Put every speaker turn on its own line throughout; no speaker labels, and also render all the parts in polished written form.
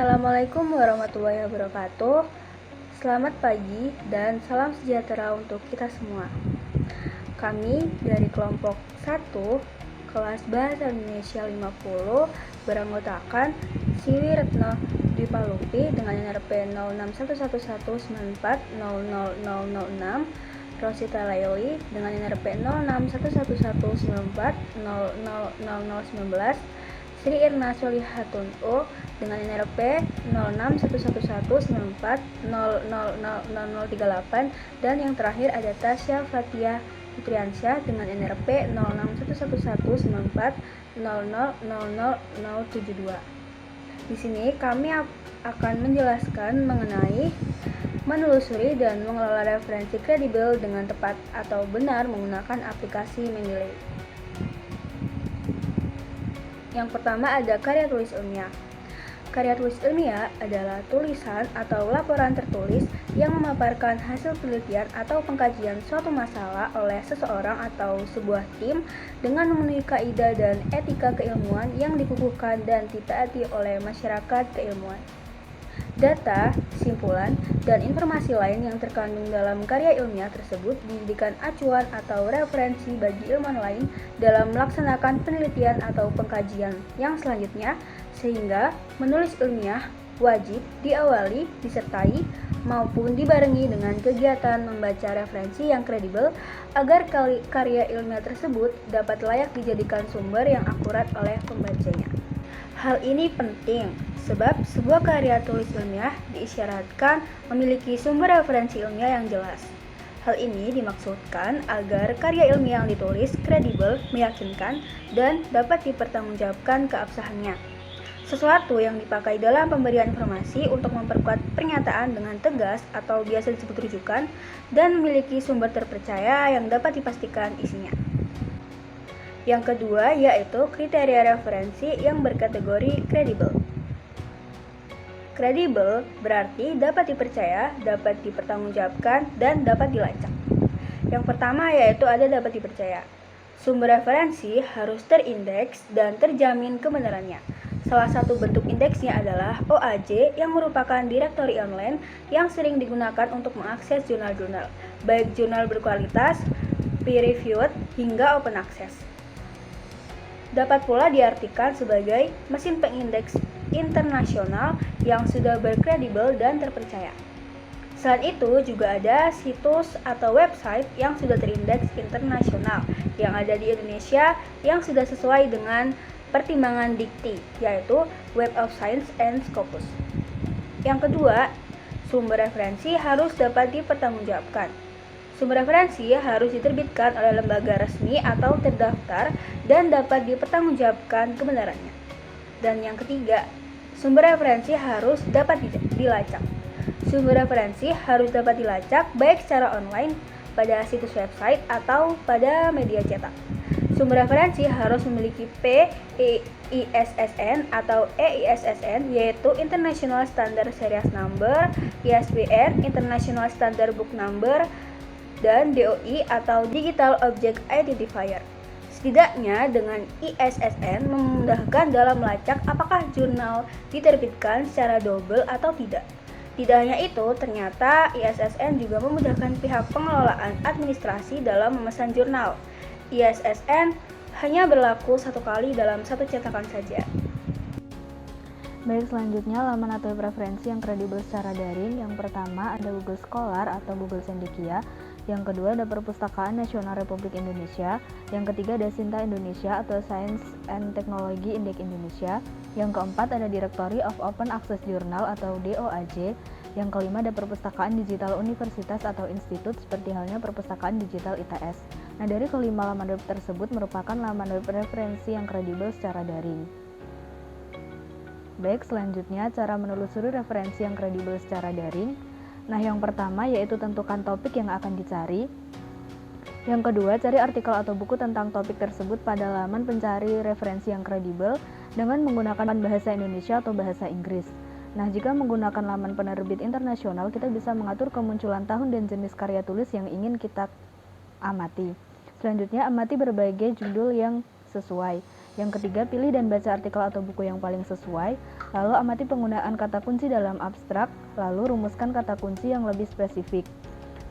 Assalamualaikum warahmatullahi wabarakatuh. Selamat pagi dan salam sejahtera untuk kita semua. Kami dari kelompok 1 kelas Bahasa Indonesia 50 beranggotakan Siwi Retno Dwipa Lutfi dengan NRP 061194000006, Rosita Laili dengan NRP 061194000019, Sri Irna Solihatun U dengan NRP 061194000038, dan yang terakhir ada Tasya Fatia Fitriansyah dengan NRP 061194000072. Di sini kami akan menjelaskan mengenai menelusuri dan mengelola referensi kredibel dengan tepat atau benar menggunakan aplikasi Mendeley. Yang pertama ada karya tulis ilmiah. Karya tulis ilmiah adalah tulisan atau laporan tertulis yang memaparkan hasil penelitian atau pengkajian suatu masalah oleh seseorang atau sebuah tim dengan memenuhi kaidah dan etika keilmuan yang dikukuhkan dan ditaati oleh masyarakat keilmuan. Data, kesimpulan, dan informasi lain yang terkandung dalam karya ilmiah tersebut dijadikan acuan atau referensi bagi ilmuwan lain dalam melaksanakan penelitian atau pengkajian yang selanjutnya, sehingga menulis ilmiah wajib diawali, disertai, maupun dibarengi dengan kegiatan membaca referensi yang kredibel agar karya ilmiah tersebut dapat layak dijadikan sumber yang akurat oleh pembacanya. Hal ini penting sebab sebuah karya tulis ilmiah diisyaratkan memiliki sumber referensi ilmiah yang jelas. Hal ini dimaksudkan agar karya ilmiah yang ditulis kredibel, meyakinkan, dan dapat dipertanggungjawabkan keabsahannya. Sesuatu yang dipakai dalam pemberian informasi untuk memperkuat pernyataan dengan tegas atau biasa disebut rujukan dan memiliki sumber terpercaya yang dapat dipastikan isinya. Yang kedua yaitu kriteria referensi yang berkategori kredibel. Kredibel berarti dapat dipercaya, dapat dipertanggungjawabkan, dan dapat dilacak. Yang pertama yaitu ada dapat dipercaya. Sumber referensi harus terindeks dan terjamin kebenarannya. Salah satu bentuk indeksnya adalah OAJ yang merupakan direktori online yang sering digunakan untuk mengakses jurnal-jurnal, baik jurnal berkualitas, peer-reviewed, hingga open access. Dapat pula diartikan sebagai mesin pengindeks internasional yang sudah berkredibel dan terpercaya. Selain itu juga ada situs atau website yang sudah terindeks internasional yang ada di Indonesia yang sudah sesuai dengan pertimbangan Dikti, yaitu Web of Science and Scopus. Yang kedua, sumber referensi harus dapat dipertanggungjawabkan. Sumber referensi harus diterbitkan oleh lembaga resmi atau terdaftar dan dapat dipertanggungjawabkan kebenarannya. Dan yang ketiga, sumber referensi harus dapat dilacak. Sumber referensi harus dapat dilacak baik secara online pada situs website atau pada media cetak. Sumber referensi harus memiliki PISSN atau EISSN, yaitu International Standard Series Number, ISBN International Standard Book Number, dan DOI atau Digital Object Identifier. Setidaknya dengan ISSN memudahkan dalam melacak apakah jurnal diterbitkan secara double atau tidak. Tidak hanya itu, ternyata ISSN juga memudahkan pihak pengelolaan administrasi dalam memesan jurnal. ISSN hanya berlaku satu kali dalam satu cetakan saja.
Baik, selanjutnya laman atau referensi yang kredibel secara daring. Yang pertama ada Google Scholar atau Google Cendekia. Yang kedua ada Perpustakaan Nasional Republik Indonesia. Yang ketiga ada Sinta Indonesia atau Science and Technology Index Indonesia. Yang keempat ada Directory of Open Access Journal atau DOAJ. Yang kelima ada Perpustakaan Digital Universitas atau Institut seperti halnya Perpustakaan Digital ITS. Nah, dari kelima laman web tersebut merupakan laman web referensi yang kredibel secara daring. Baik, selanjutnya cara menelusuri referensi yang kredibel secara daring. Nah, yang pertama yaitu tentukan topik yang akan dicari. Yang kedua, cari artikel atau buku tentang topik tersebut pada laman pencari referensi yang kredibel dengan menggunakan bahasa Indonesia atau bahasa Inggris. Nah, jika menggunakan laman penerbit internasional, kita bisa mengatur kemunculan tahun dan jenis karya tulis yang ingin kita amati. Selanjutnya, amati berbagai judul yang sesuai. Yang ketiga, pilih dan baca artikel atau buku yang paling sesuai, lalu amati penggunaan kata kunci dalam abstrak, lalu rumuskan kata kunci yang lebih spesifik.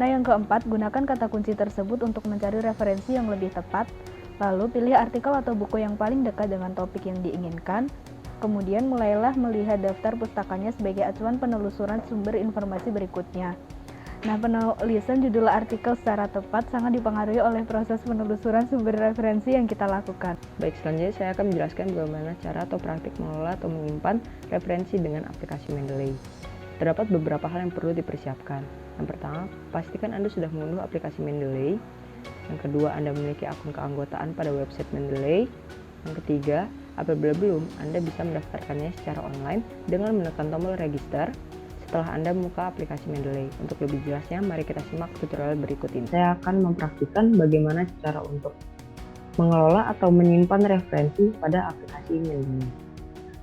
Nah, yang keempat, gunakan kata kunci tersebut untuk mencari referensi yang lebih tepat, lalu pilih artikel atau buku yang paling dekat dengan topik yang diinginkan, kemudian mulailah melihat daftar pustakanya sebagai acuan penelusuran sumber informasi berikutnya. Nah, penulisan judul artikel secara tepat sangat dipengaruhi oleh proses penelusuran sumber referensi yang kita lakukan.
Baik, selanjutnya saya akan menjelaskan bagaimana cara atau praktik mengelola atau menyimpan referensi dengan aplikasi Mendeley. Terdapat beberapa hal yang perlu dipersiapkan. Yang pertama, pastikan Anda sudah mengunduh aplikasi Mendeley. Yang kedua, Anda memiliki akun keanggotaan pada website Mendeley. Yang ketiga, apabila belum, Anda bisa mendaftarkannya secara online dengan menekan tombol register setelah Anda membuka aplikasi Mendeley. Untuk lebih jelasnya, mari kita simak tutorial berikut ini. Saya akan mempraktikkan bagaimana cara untuk mengelola atau menyimpan referensi pada aplikasi Mendeley.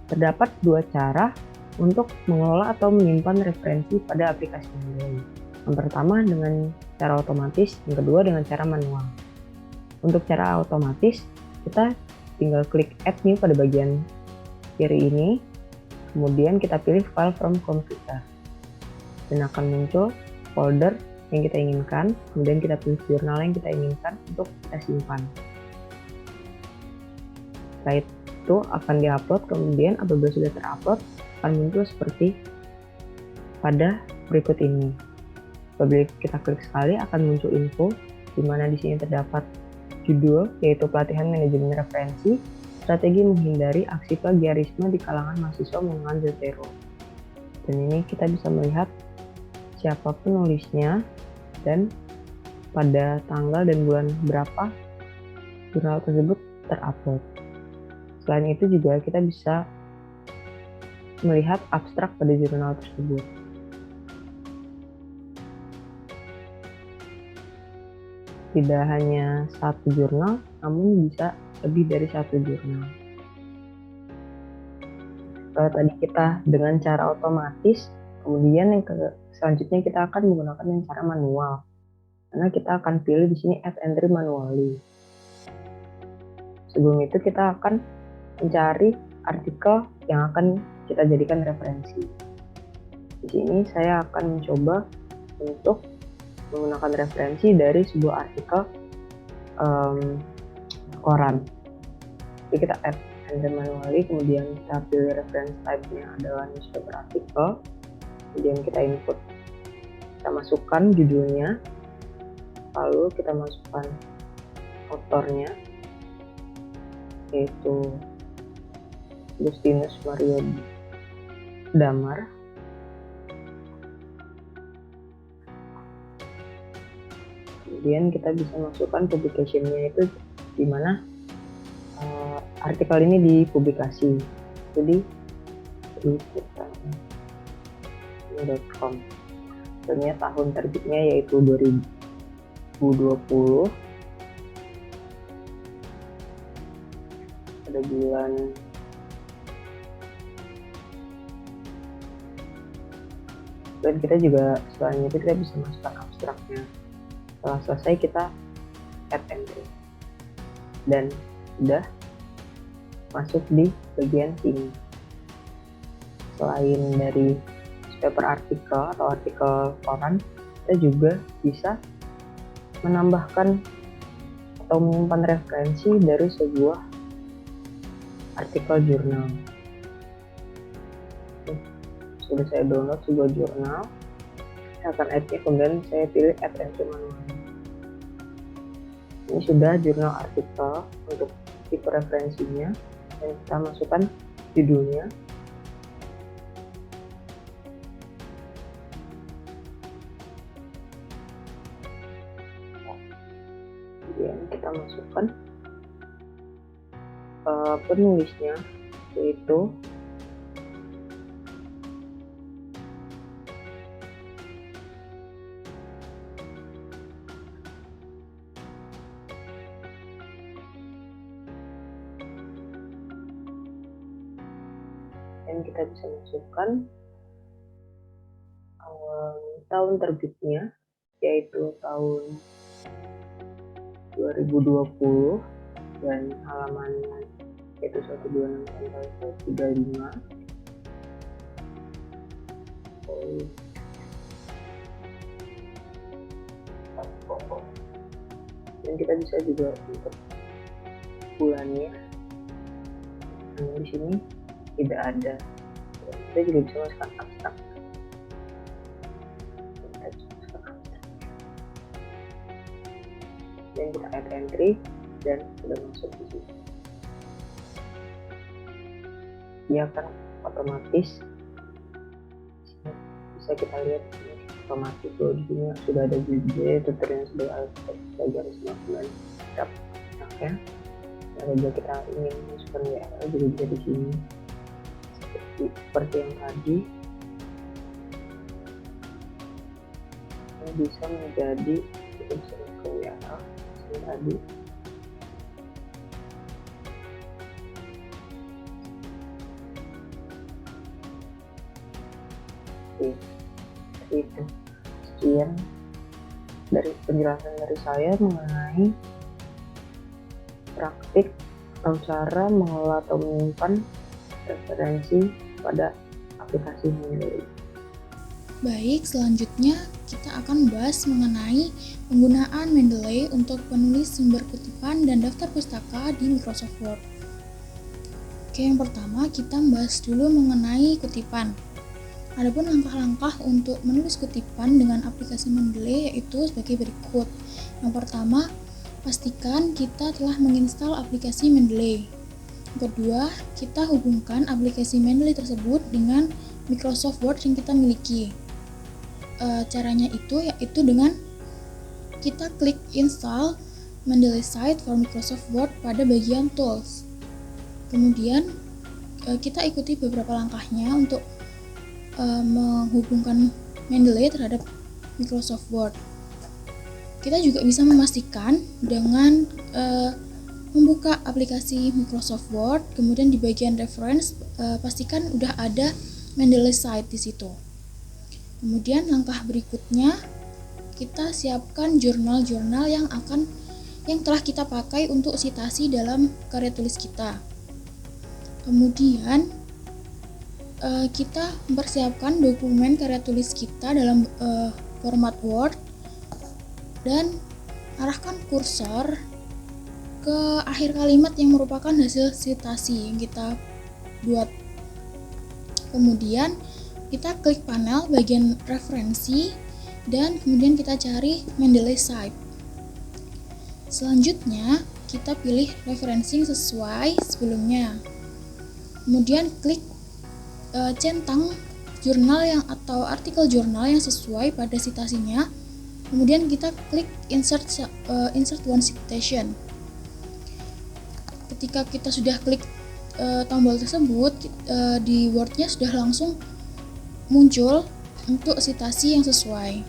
Terdapat dua cara untuk mengelola atau menyimpan referensi pada aplikasi Mendeley. Yang pertama dengan cara otomatis, yang kedua dengan cara manual. Untuk cara otomatis, kita tinggal klik Add New pada bagian kiri ini, kemudian kita pilih File from Computer. Dan akan muncul folder yang kita inginkan, kemudian kita pilih jurnal yang kita inginkan untuk kita simpan. Setelah itu akan diupload, kemudian apabila sudah terupload akan muncul seperti pada berikut ini. Apabila kita klik sekali akan muncul info, di mana di sini terdapat judul yaitu pelatihan manajemen referensi, strategi menghindari aksi plagiarisme di kalangan mahasiswa menggunakan Zotero. Dan ini kita bisa melihat siapa penulisnya dan pada tanggal dan bulan berapa jurnal tersebut terupload. Selain itu juga kita bisa melihat abstrak pada jurnal tersebut. Tidak hanya satu jurnal, namun bisa lebih dari satu jurnal. Kalau tadi kita dengan cara otomatis, kemudian yang selanjutnya kita akan menggunakan yang cara manual. Karena kita akan pilih di sini add entry manually. Sebelum itu kita akan mencari artikel yang akan kita jadikan referensi. Di sini saya akan mencoba untuk menggunakan referensi dari sebuah artikel koran. Jadi kita add entry manually, kemudian kita pilih reference type-nya adalah newspaper artikel. Kemudian kita input, kita masukkan judulnya, lalu kita masukkan autornya, yaitu Justinus Mario Damar. Kemudian kita bisa masukkan publication-nya itu di mana artikel ini dipublikasi. Jadi .com. Sebenarnya tahun terbitnya yaitu 2020 pada bulan dan kita juga selanjutnya kita bisa masukkan abstraknya. Setelah selesai kita add entry dan sudah masuk di bagian sini. Selain dari paper artikel atau artikel koran, kita juga bisa menambahkan atau menyimpan referensi dari sebuah artikel jurnal. Sudah saya download sebuah jurnal, saya akan add-nya, kemudian saya pilih add entry manual. Ini sudah jurnal artikel untuk tipe referensinya, dan kita masukkan judulnya. Kemudian kita masukkan penulisnya, yaitu dan kita bisa masukkan tahun terbitnya, yaitu tahun 2020 dan halaman yaitu 126 dan kita bisa juga untuk bulannya. Di sini tidak ada, kita juga bisa masukkan abstrak. Dan kita add entry dan sudah masuk di sini. Dia akan otomatis, bisa kita lihat otomatis bahwa di sini sudah ada budget tutorial sebagai garis bagian ya. Apabila kita ingin masukkan URL juga bisa di sini seperti yang tadi. Ini bisa menjadi kita bisa ke URL seperti tadi. Oke, itu sekian dari penjelasan dari saya mengenai praktik atau cara mengelola atau menyimpan referensi pada aplikasi Mendeley.
Baik, selanjutnya kita akan membahas mengenai penggunaan Mendeley untuk penulis sumber kutipan dan daftar pustaka di Microsoft Word. Oke, yang pertama kita membahas dulu mengenai kutipan. Adapun langkah-langkah untuk menulis kutipan dengan aplikasi Mendeley yaitu sebagai berikut. Yang pertama, pastikan kita telah menginstal aplikasi Mendeley. Yang kedua, kita hubungkan aplikasi Mendeley tersebut dengan Microsoft Word yang kita miliki. Caranya itu yaitu dengan kita klik install Mendeley site for Microsoft Word pada bagian tools. Kemudian kita ikuti beberapa langkahnya untuk menghubungkan Mendeley terhadap Microsoft Word. Kita juga bisa memastikan dengan membuka aplikasi Microsoft Word, kemudian di bagian reference pastikan udah ada Mendeley site di situ. Kemudian langkah berikutnya kita siapkan jurnal-jurnal yang telah kita pakai untuk citasi dalam karya tulis kita. Kemudian kita mempersiapkan dokumen karya tulis kita dalam format Word dan arahkan kursor ke akhir kalimat yang merupakan hasil citasi yang kita buat. Kemudian kita klik panel bagian referensi dan kemudian kita cari Mendeley site. Selanjutnya kita pilih referensi yang sesuai sebelumnya. Kemudian klik centang jurnal atau artikel jurnal yang sesuai pada citasinya. Kemudian kita klik insert one citation. Ketika kita sudah klik tombol tersebut, di Word-nya sudah langsung muncul untuk citasi yang sesuai.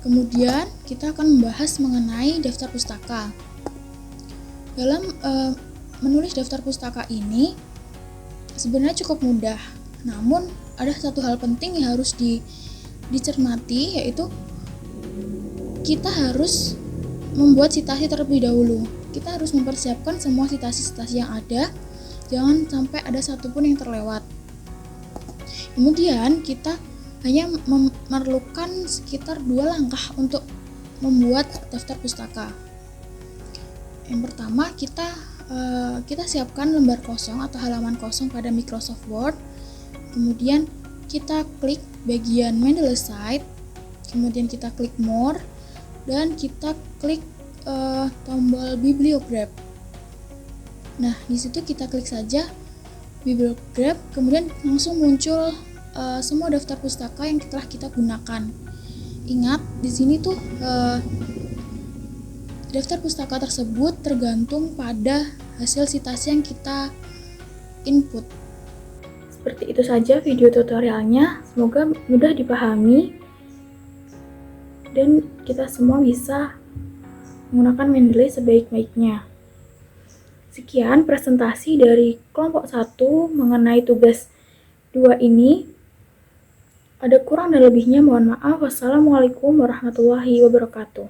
Kemudian kita akan membahas mengenai daftar pustaka. Dalam menulis daftar pustaka ini sebenarnya cukup mudah, namun ada satu hal penting yang harus dicermati, yaitu kita harus membuat citasi terlebih dahulu. Kita harus mempersiapkan semua citasi-citasi yang ada, jangan sampai ada satupun yang terlewat. Kemudian kita hanya memerlukan sekitar 2 langkah untuk membuat daftar pustaka. Yang pertama, kita siapkan lembar kosong atau halaman kosong pada Microsoft Word. Kemudian kita klik bagian Mendeley site, kemudian kita klik more dan kita klik tombol bibliograph. Nah, di situ kita klik saja bibliograph, kemudian langsung muncul semua daftar pustaka yang telah kita gunakan. Ingat, di sini tuh daftar pustaka tersebut tergantung pada hasil citasi yang kita input.
Seperti itu saja video tutorialnya, semoga mudah dipahami dan kita semua bisa menggunakan Mendeley sebaik-baiknya. Sekian presentasi dari kelompok 1 mengenai tugas 2 ini. Ada kurang dan lebihnya mohon maaf. Wassalamualaikum warahmatullahi wabarakatuh.